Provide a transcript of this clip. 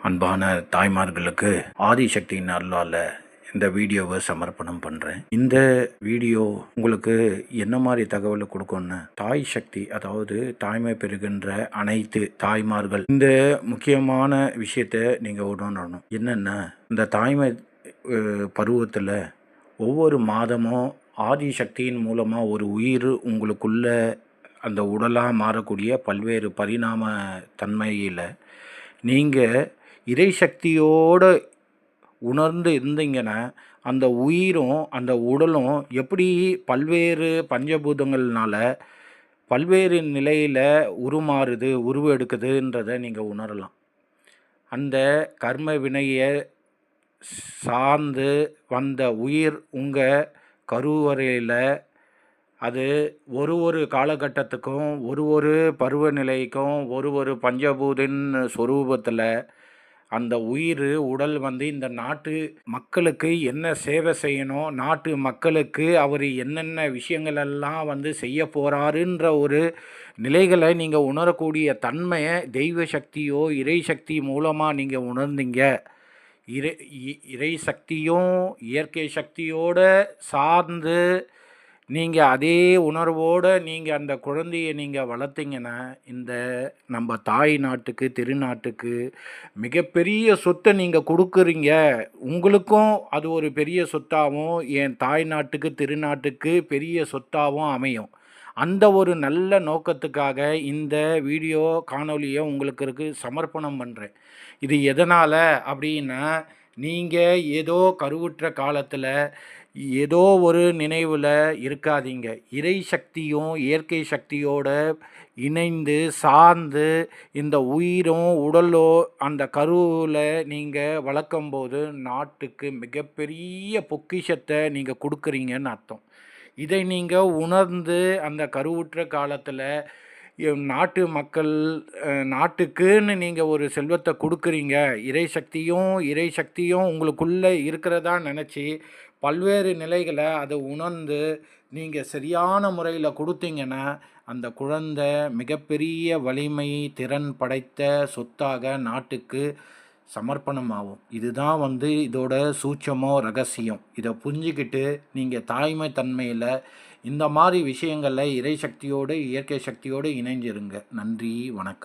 அன்பான தாய்மார்களுக்கு ஆதிசக்தியின் அருளால் இந்த வீடியோவை சமர்ப்பணம் பண்ணுறேன். இந்த வீடியோ உங்களுக்கு என்ன மாதிரி தகவலை கொடுக்கும்னு, தாய் சக்தி, அதாவது தாய்மை பெறுகின்ற அனைத்து தாய்மார்கள் இந்த முக்கியமான விஷயத்தை நீங்கள் உணரணும். என்னென்னா, இந்த தாய்மை பருவத்தில் ஒவ்வொரு மாதமும் ஆதிசக்தியின் மூலமாக ஒரு உயிர் உங்களுக்குள்ள அந்த உடலாக மாறக்கூடிய பல்வேறு பரிணாம தன்மையில் நீங்கள் இறை சக்தியோடு உணர்ந்து இருந்தீங்கன்னா, அந்த உயிரும் அந்த உடலும் எப்படி பல்வேறு பஞ்சபூதங்கள்னால பல்வேறு நிலையில் உருமாறுது, உருவெடுக்குதுன்றதை நீங்கள் உணரலாம். அந்த கர்ம வினையை சார்ந்து வந்த உயிர் உங்கள் கருவறையில் அது ஒரு காலகட்டத்துக்கும் ஒரு பருவநிலைக்கும் ஒரு பஞ்சபூதின் சொரூபத்தில் அந்த உயிர் உடல் இந்த நாட்டு மக்களுக்கு என்ன சேவை செய்யணும், நாட்டு மக்களுக்கு அவர் என்னென்ன விஷயங்களெல்லாம் செய்ய போகிறாருன்ற ஒரு நிலைகளை நீங்கள் உணரக்கூடிய தன்மையை தெய்வ சக்தியோ இறை சக்தி மூலமாக நீங்கள் உணர்ந்தீங்க. இறை சக்தியும் இயற்கை சக்தியோடு சார்ந்து நீங்கள் அதே உணர்வோடு நீங்கள் அந்த குழந்தையை நீங்கள் வளர்த்திங்கன்னா, இந்த நம்ம தாய் நாட்டுக்கு திருநாட்டுக்கு மிகப்பெரிய சொத்தை நீங்கள் கொடுக்குறீங்க. உங்களுக்கும் அது ஒரு பெரிய சொத்தாகவும் என் தாய் நாட்டுக்கு திருநாட்டுக்கு பெரிய சொத்தாகவும் அமையும். அந்த ஒரு நல்ல நோக்கத்துக்காக இந்த வீடியோ காணொலியை உங்களுக்கு சமர்ப்பணம் பண்ணுறேன். இது எதனால் அப்படின்னா, நீங்கள் ஏதோ கருவுற்ற காலத்தில் ஏதோ ஒரு நினைவில் இருக்காதீங்க. இறை சக்தியும் இயற்கை சக்தியோடு இணைந்து சார்ந்து இந்த உயிரும் உடலோ அந்த கருவில் நீங்கள் வளர்க்கும்போது நாட்டுக்கு மிகப்பெரிய பொக்கிஷத்தை நீங்கள் கொடுக்குறீங்கன்னு அர்த்தம். இதை நீங்கள் உணர்ந்து அந்த கருவுற்ற காலத்தில் நாட்டு மக்கள் நாட்டுக்குன்னு நீங்கள் ஒரு செல்வத்தை கொடுக்குறீங்க. இறை சக்தியும் உங்களுக்குள்ளே இருக்கிறதா நினச்சி பல்வேறு நிலைகளை அதை உணர்ந்து நீங்கள் சரியான முறையில் கொடுத்தீங்கன்னா, அந்த குழந்தை மிகப்பெரிய வலிமை திறன் படைத்த சொத்தாக நாட்டுக்கு சமர்ப்பணமாகும். இதுதான் இதோட சூட்சமோ ரகசியம். இதை புரிஞ்சுக்கிட்டு நீங்கள் தாய்மை தன்மையில் இந்த மாதிரி விஷயங்களில் இறை சக்தியோடு இயற்கை சக்தியோடு இணைஞ்சிருங்க. நன்றி, வணக்கம்.